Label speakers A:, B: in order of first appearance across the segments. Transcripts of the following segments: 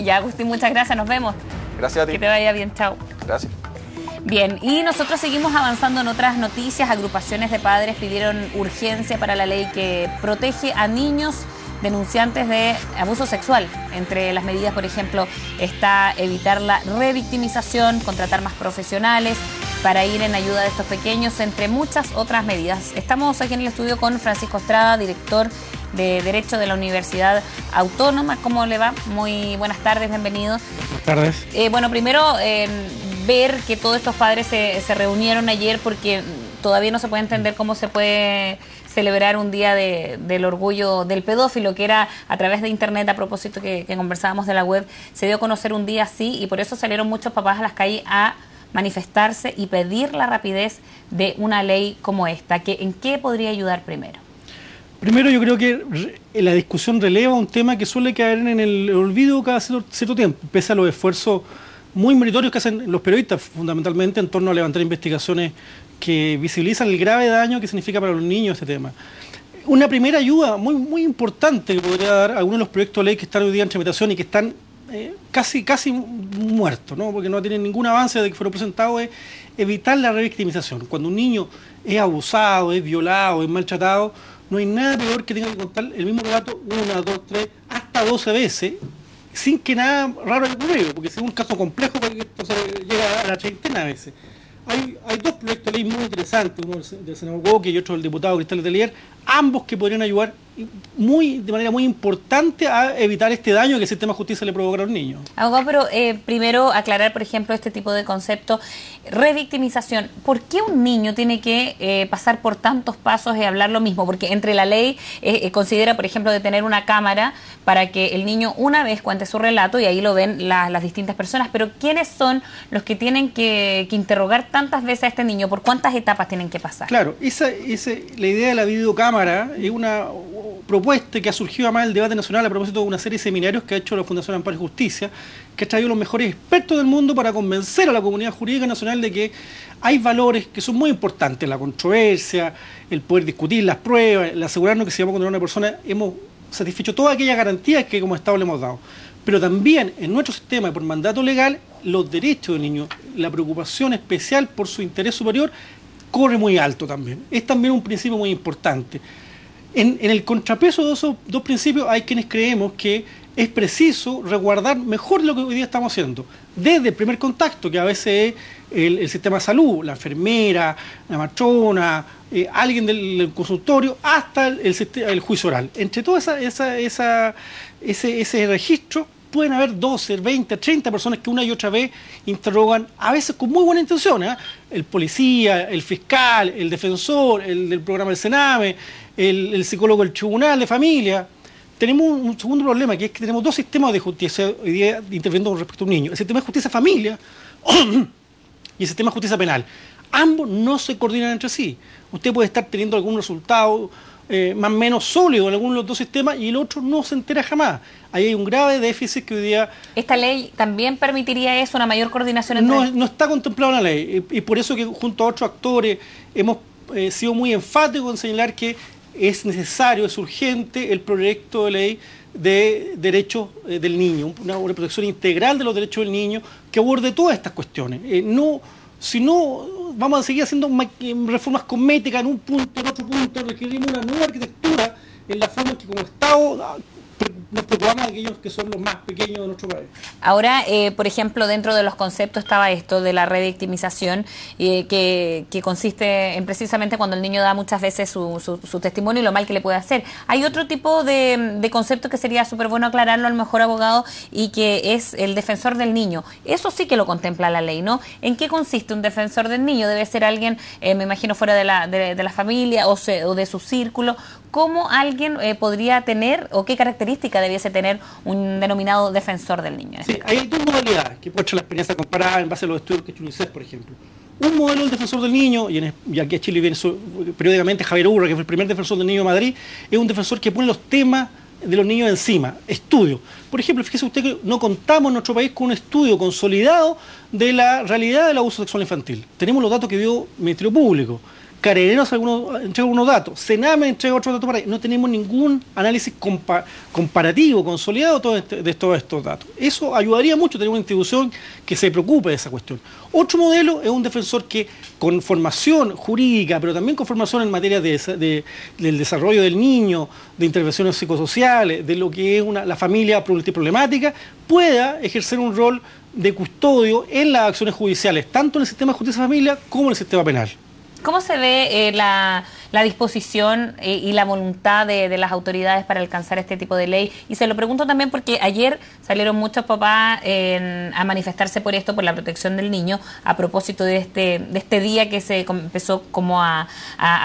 A: Ya, Agustín, muchas gracias, nos vemos.
B: Gracias a ti.
A: Que te vaya bien, chao.
B: Gracias.
A: Bien, y nosotros seguimos avanzando en otras noticias. Agrupaciones de padres pidieron urgencia para la ley que protege a niños denunciantes de abuso sexual. Entre las medidas, por ejemplo, está evitar la revictimización, contratar más profesionales para ir en ayuda de estos pequeños, entre muchas otras medidas. Estamos aquí en el estudio con Francisco Estrada, director de Derecho de la Universidad Autónoma. ¿Cómo le va? Muy buenas tardes, bienvenido.
C: Buenas tardes.
A: Bueno, primero, ver que todos estos padres se reunieron ayer, porque todavía no se puede entender cómo se puede celebrar un día del orgullo del pedófilo, que era a través de internet, a propósito que conversábamos de la web, se dio a conocer un día así, y por eso salieron muchos papás a las calles a manifestarse y pedir la rapidez de una ley como esta. ¿En qué podría ayudar primero?
C: Primero, yo creo que la discusión releva un tema que suele caer en el olvido cada cierto tiempo, pese a los esfuerzos muy meritorios que hacen los periodistas, fundamentalmente en torno a levantar investigaciones que visibilizan el grave daño que significa para los niños este tema. Una primera ayuda muy importante que podría dar algunos de los proyectos de ley que están hoy día en tramitación y que están casi muertos, ¿no? Porque no tienen ningún avance desde que fueron presentados, es evitar la revictimización. Cuando un niño es abusado, es violado, es maltratado, no hay nada peor que tenga que contar el mismo relato 1, 2, 3, hasta 12 veces, sin que nada raro haya ocurrido, porque es un caso complejo porque esto llega a la treintena a veces. Hay dos proyectos de ley muy interesantes, uno del senador Boque y otro del diputado Cristal Letelier, ambos que podrían ayudar de manera muy importante a evitar este daño que el sistema de justicia le provoca a los niños.
A: Abogado, pero primero aclarar, por ejemplo, este tipo de concepto, revictimización. ¿Por qué un niño tiene que pasar por tantos pasos y hablar lo mismo? Porque entre la ley considera, por ejemplo, de tener una cámara para que el niño una vez cuente su relato y ahí lo ven las distintas personas, pero ¿quiénes son los que tienen que interrogar tantas veces a este niño? ¿Por cuántas etapas tienen que pasar?
C: Claro, la idea de la videocámara es una propuesta que ha surgido además del debate nacional a propósito de una serie de seminarios que ha hecho la Fundación Amparo y Justicia, que ha traído los mejores expertos del mundo para convencer a la comunidad jurídica nacional de que hay valores que son muy importantes: la controversia, el poder discutir las pruebas, el asegurarnos que si vamos a condenar a una persona hemos satisfecho todas aquellas garantías que como Estado le hemos dado. Pero también en nuestro sistema, por mandato legal, los derechos del niño, la preocupación especial por su interés superior, corre muy alto también. Es también un principio muy importante. En el contrapeso de esos dos principios hay quienes creemos que es preciso resguardar mejor lo que hoy día estamos haciendo. Desde el primer contacto, que a veces es el sistema de salud, la enfermera, la matrona, alguien del consultorio, hasta el juicio oral. Entre todo ese registro pueden haber 12, 20, 30 personas que una y otra vez interrogan, a veces con muy buena intención, ¿eh? El policía, el fiscal, el defensor, el del programa del Sename, el psicólogo del tribunal de familia. Tenemos un segundo problema, que es que tenemos dos sistemas de justicia hoy día interviniendo con respecto a un niño: el sistema de justicia familia y el sistema de justicia penal. Ambos no se coordinan entre sí. Usted puede estar teniendo algún resultado más o menos sólido en alguno de los dos sistemas y el otro no se entera jamás. Ahí hay un grave déficit que hoy día...
A: ¿Esta ley también permitiría eso, una mayor coordinación entre...?
C: No está contemplado en la ley, y por eso que junto a otros actores hemos sido muy enfáticos en señalar que es necesario, es urgente el proyecto de ley de derechos del niño, una protección integral de los derechos del niño que aborde todas estas cuestiones. Si no, vamos a seguir haciendo reformas cosméticas en un punto, en otro punto. Requerimos una nueva arquitectura en la forma en que como Estado nos preocupamos de aquellos que son los más pequeños de nuestro país.
A: Ahora, por ejemplo, dentro de los conceptos estaba esto de la revictimización, que consiste en precisamente cuando el niño da muchas veces su testimonio y lo mal que le puede hacer. Hay otro tipo de concepto que sería súper bueno aclararlo al mejor abogado, y que es el defensor del niño. Eso sí que lo contempla la ley, ¿no? ¿En qué consiste un defensor del niño? Debe ser alguien, me imagino, fuera de la familia o de su círculo. ¿Cómo alguien podría tener, o qué característica debiese tener un denominado defensor del niño?
C: Sí, hay dos modalidades que puede echar la experiencia comparada en base a los estudios que ha hecho UNICEF, por ejemplo. Un modelo del defensor del niño, y aquí a Chile viene periódicamente Javier Urra, que fue el primer defensor del niño de Madrid, es un defensor que pone los temas de los niños encima, estudio. Por ejemplo, fíjese usted que no contamos en nuestro país con un estudio consolidado de la realidad del abuso sexual infantil. Tenemos los datos que dio el Ministerio Público, Carabineros entrega algunos datos, Sename entrega otros datos para ahí. No tenemos ningún análisis comparativo, consolidado de todos estos datos. Eso ayudaría mucho a tener una institución que se preocupe de esa cuestión. Otro modelo es un defensor que con formación jurídica, pero también con formación en materia del desarrollo del niño, de intervenciones psicosociales, de lo que es la familia multiproblemática, pueda ejercer un rol de custodio en las acciones judiciales, tanto en el sistema de justicia y familia como en el sistema penal.
A: ¿Cómo se ve la disposición y la voluntad de las autoridades para alcanzar este tipo de ley? Y se lo pregunto también porque ayer salieron muchos papás a manifestarse por esto, por la protección del niño, a propósito de este día que se empezó como a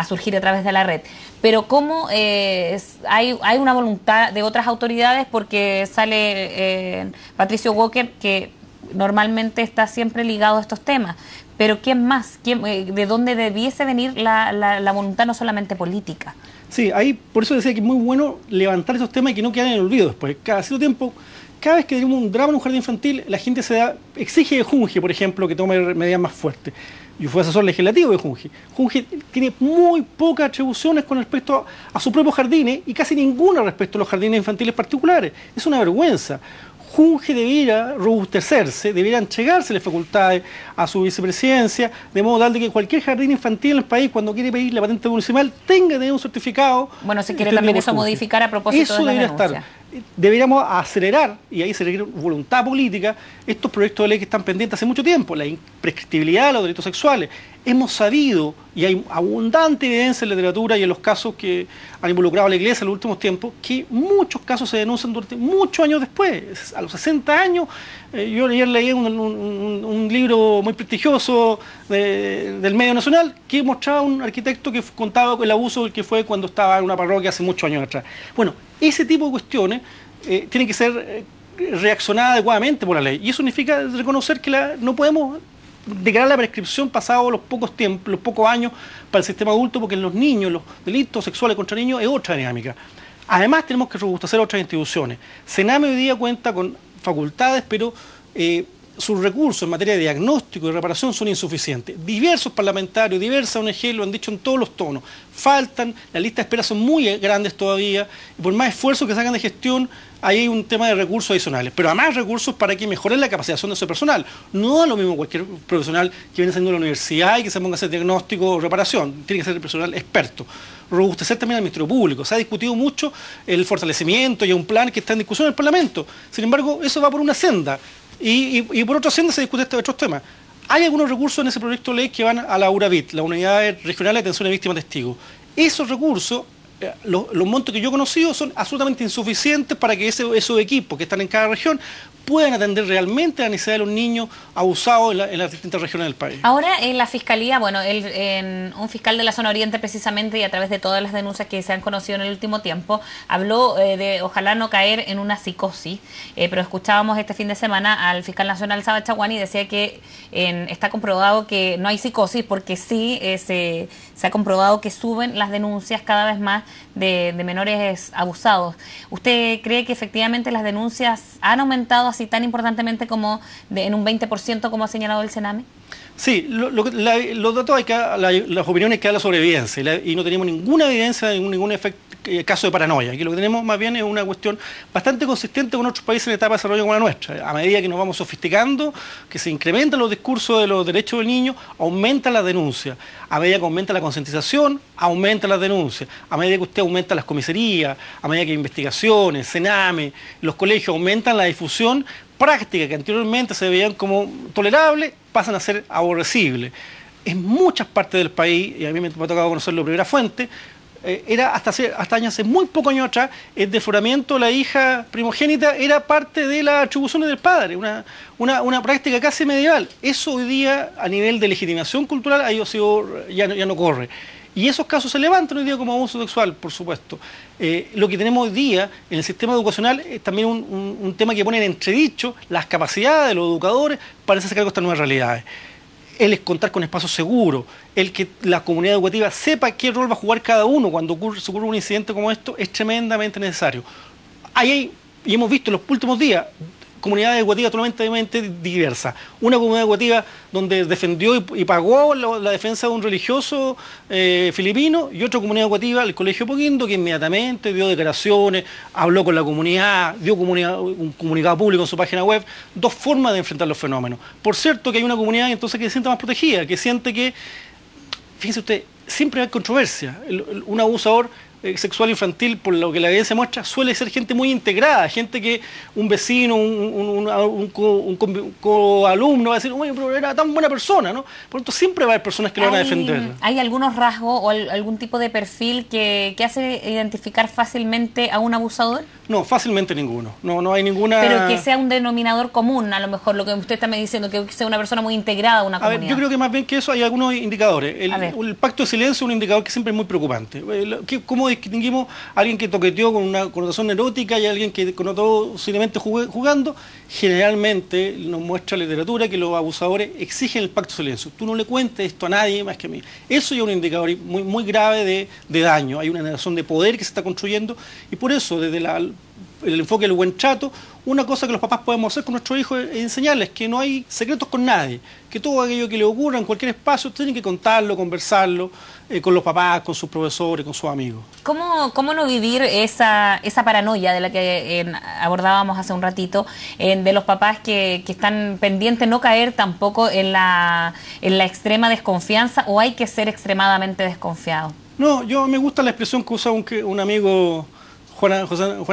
A: surgir a través de la red. Pero ¿cómo hay una voluntad de otras autoridades? Porque sale Patricio Walker, que normalmente está siempre ligado a estos temas. Pero ¿quién más? ¿De dónde debiese venir la voluntad no solamente política?
C: Sí, por eso decía que es muy bueno levantar esos temas y que no queden en el olvido después. Cada cierto tiempo, cada vez que tenemos un drama en un jardín infantil, la gente exige de Junge, por ejemplo, que tome medidas más fuertes. Yo fui asesor legislativo de Junge. Junge tiene muy pocas atribuciones con respecto a sus propios jardines y casi ninguna respecto a los jardines infantiles particulares. Es una vergüenza. Junge debiera robustecerse, debiera entregársele facultades a su vicepresidencia, de modo tal de que cualquier jardín infantil en el país, cuando quiere pedir la patente municipal, tenga que tener un certificado.
A: Bueno, se quiere también eso modificar a propósito de la denuncia. Estar.
C: Deberíamos acelerar, y ahí se requiere voluntad política, estos proyectos de ley que están pendientes hace mucho tiempo, la imprescriptibilidad de los delitos sexuales. Hemos sabido, y hay abundante evidencia en la literatura y en los casos que han involucrado a la Iglesia en los últimos tiempos, que muchos casos se denuncian durante muchos años después, a los 60 años. Yo ayer leí un libro muy prestigioso del medio nacional que mostraba a un arquitecto que contaba el abuso que fue cuando estaba en una parroquia hace muchos años atrás. Bueno, ese tipo de cuestiones tienen que ser reaccionadas adecuadamente por la ley. Y eso significa reconocer que no podemos declarar la prescripción pasado los pocos años para el sistema adulto, porque en los niños, los delitos sexuales contra niños es otra dinámica. Además tenemos que robustecer otras instituciones. Sename hoy día cuenta con facultades, pero sus recursos en materia de diagnóstico y reparación son insuficientes. Diversos parlamentarios, diversas ONG lo han dicho en todos los tonos. Faltan, las listas de espera son muy grandes todavía, y por más esfuerzo que se hagan de gestión, ahí hay un tema de recursos adicionales. Pero además recursos para que mejoren la capacitación de ese personal. No es lo mismo cualquier profesional que viene saliendo de la universidad y que se ponga a hacer diagnóstico o reparación. Tiene que ser el personal experto. Robustecer también al Ministerio Público. Se ha discutido mucho el fortalecimiento y un plan que está en discusión en el Parlamento. Sin embargo, eso va por una senda. Y por otra senda se discute otros temas. Hay algunos recursos en ese proyecto de ley que van a la URAVIT, la Unidad Regional de Atención a Víctimas Testigos. Esos recursos, los montos que yo he conocido, son absolutamente insuficientes para que esos equipos que están en cada región puedan atender realmente la necesidad de los niños abusados en las distintas regiones del país.
A: Ahora, en la Fiscalía, bueno, un fiscal de la zona oriente precisamente, y a través de todas las denuncias que se han conocido en el último tiempo, habló de ojalá no caer en una psicosis, pero escuchábamos este fin de semana al fiscal nacional Saba Chaguán y decía que está comprobado que no hay psicosis, porque sí se ha comprobado que suben las denuncias cada vez más de menores abusados. ¿Usted cree que efectivamente las denuncias han aumentado así tan importantemente como en un 20%, como ha señalado el Sename?
C: Sí, los datos las opiniones que da la sobrevivencia, y no tenemos ninguna evidencia de ningún caso de paranoia. Aquí lo que tenemos más bien es una cuestión bastante consistente con otros países en etapa de desarrollo como la nuestra. A medida que nos vamos sofisticando, que se incrementan los discursos de los derechos del niño, aumentan las denuncias. A medida que aumenta la concientización, aumentan las denuncias. A medida que usted aumenta las comisarías, a medida que hay investigaciones, Sename, los colegios aumentan la difusión, prácticas que anteriormente se veían como tolerables pasan a ser aborrecibles. En muchas partes del país, y a mí me ha tocado conocerlo de primera fuente, era hace muy pocos años atrás, el desfloramiento de la hija primogénita era parte de las atribuciones del padre, una práctica casi medieval. Eso hoy día, a nivel de legitimación cultural, ya no corre. Y esos casos se levantan hoy día como abuso sexual, por supuesto. Lo que tenemos hoy día en el sistema educacional es también un tema que pone en entredicho las capacidades de los educadores para hacerse cargo de estas nuevas realidades. El contar con espacios seguros, el que la comunidad educativa sepa qué rol va a jugar cada uno cuando se ocurre un incidente como esto, es tremendamente necesario. Y hemos visto en los últimos días comunidades educativas totalmente diversas. Una comunidad educativa donde defendió y pagó la defensa de un religioso filipino, y otra comunidad educativa, el Colegio Poquindo, que inmediatamente dio declaraciones, habló con la comunidad, dio un comunicado público en su página web. Dos formas de enfrentar los fenómenos. Por cierto que hay una comunidad entonces que se siente más protegida, que siente que, fíjense usted, siempre hay controversia. Un abusador sexual infantil, por lo que la evidencia muestra, suele ser gente muy integrada, gente que un vecino, un coalumno va a decir, oye, pero era tan buena persona, ¿no? Por lo tanto, siempre va a haber personas que lo van a defender.
A: ¿Hay algunos rasgos o algún tipo de perfil que hace identificar fácilmente a un abusador?
C: No, fácilmente ninguno. No hay ninguna...
A: Pero que sea un denominador común, a lo mejor, lo que usted está me diciendo, que sea una persona muy integrada a una comunidad.
C: A ver, yo creo que más bien que eso hay algunos indicadores. El pacto de silencio es un indicador que siempre es muy preocupante. ¿Cómo distinguimos a alguien que toqueteó con una connotación erótica y a alguien que connotó simplemente jugando? Generalmente nos muestra la literatura que los abusadores exigen el pacto de silencio. Tú no le cuentes esto a nadie más que a mí. Eso ya es un indicador muy grave de daño. Hay una relación de poder que se está construyendo, y por eso desde el enfoque del buen trato, una cosa que los papás podemos hacer con nuestros hijos es enseñarles que no hay secretos con nadie, que todo aquello que le ocurra en cualquier espacio tienen que contarlo, conversarlo con los papás, con sus profesores, con sus amigos.
A: ¿Cómo no vivir esa paranoia de la que abordábamos hace un ratito, de los papás que están pendientes, no caer tampoco en la extrema desconfianza, o hay que ser extremadamente desconfiado?
C: No, me gusta la expresión que usa un amigo, Juan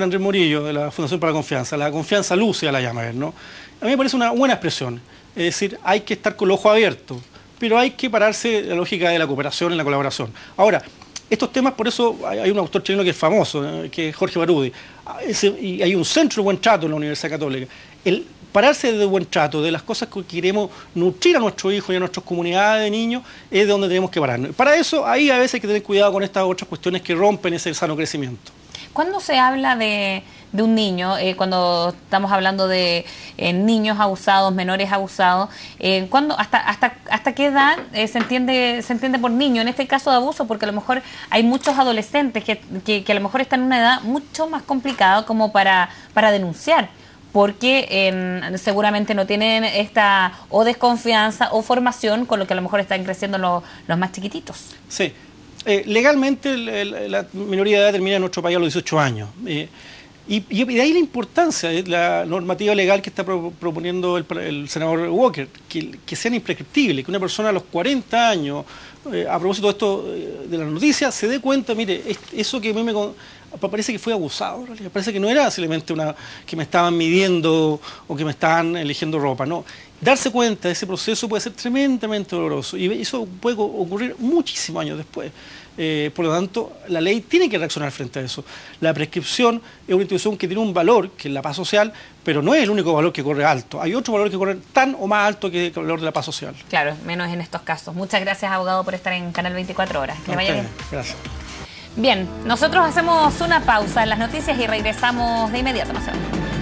C: Andrés Murillo, de la Fundación para la Confianza. La confianza lúcida la llama él, ¿no? A mí me parece una buena expresión. Es decir, hay que estar con los ojos abiertos, pero hay que pararse la lógica de la cooperación y la colaboración. Ahora, estos temas, por eso hay un autor chileno que es famoso, que es Jorge Barudi, y hay un centro de buen trato en la Universidad Católica. El pararse de buen trato, de las cosas que queremos nutrir a nuestros hijos y a nuestras comunidades de niños, es de donde tenemos que pararnos. Para eso, ahí a veces hay que tener cuidado con estas otras cuestiones que rompen ese sano crecimiento.
A: ¿Cuándo se habla de un niño, cuando estamos hablando de niños abusados, menores abusados, hasta qué edad se entiende por niño en este caso de abuso? Porque a lo mejor hay muchos adolescentes que a lo mejor están en una edad mucho más complicada como para denunciar, porque seguramente no tienen esta o desconfianza o formación con lo que a lo mejor están creciendo los más chiquititos.
C: Sí. Legalmente la minoría de edad termina en nuestro país a los 18 años. Y de ahí la importancia de la normativa legal que está proponiendo el senador Walker, que sean imprescriptibles, que una persona a los 40 años, a propósito de esto de la noticia, se dé cuenta, mire, eso que a mí parece que fue abusado, en realidad. Parece que no era simplemente que me estaban midiendo o que me estaban eligiendo ropa, no. Darse cuenta de ese proceso puede ser tremendamente doloroso, y eso puede ocurrir muchísimos años después. Por lo tanto, la ley tiene que reaccionar frente a eso. La prescripción es una institución que tiene un valor, que es la paz social, pero no es el único valor que corre alto. Hay otro valor que corre tan o más alto que el valor de la paz social.
A: Claro, menos en estos casos. Muchas gracias, abogado, por estar en Canal 24 Horas. Que le vaya bien.
C: Gracias.
A: Bien, nosotros hacemos una pausa en las noticias y regresamos de inmediato. No se vayan.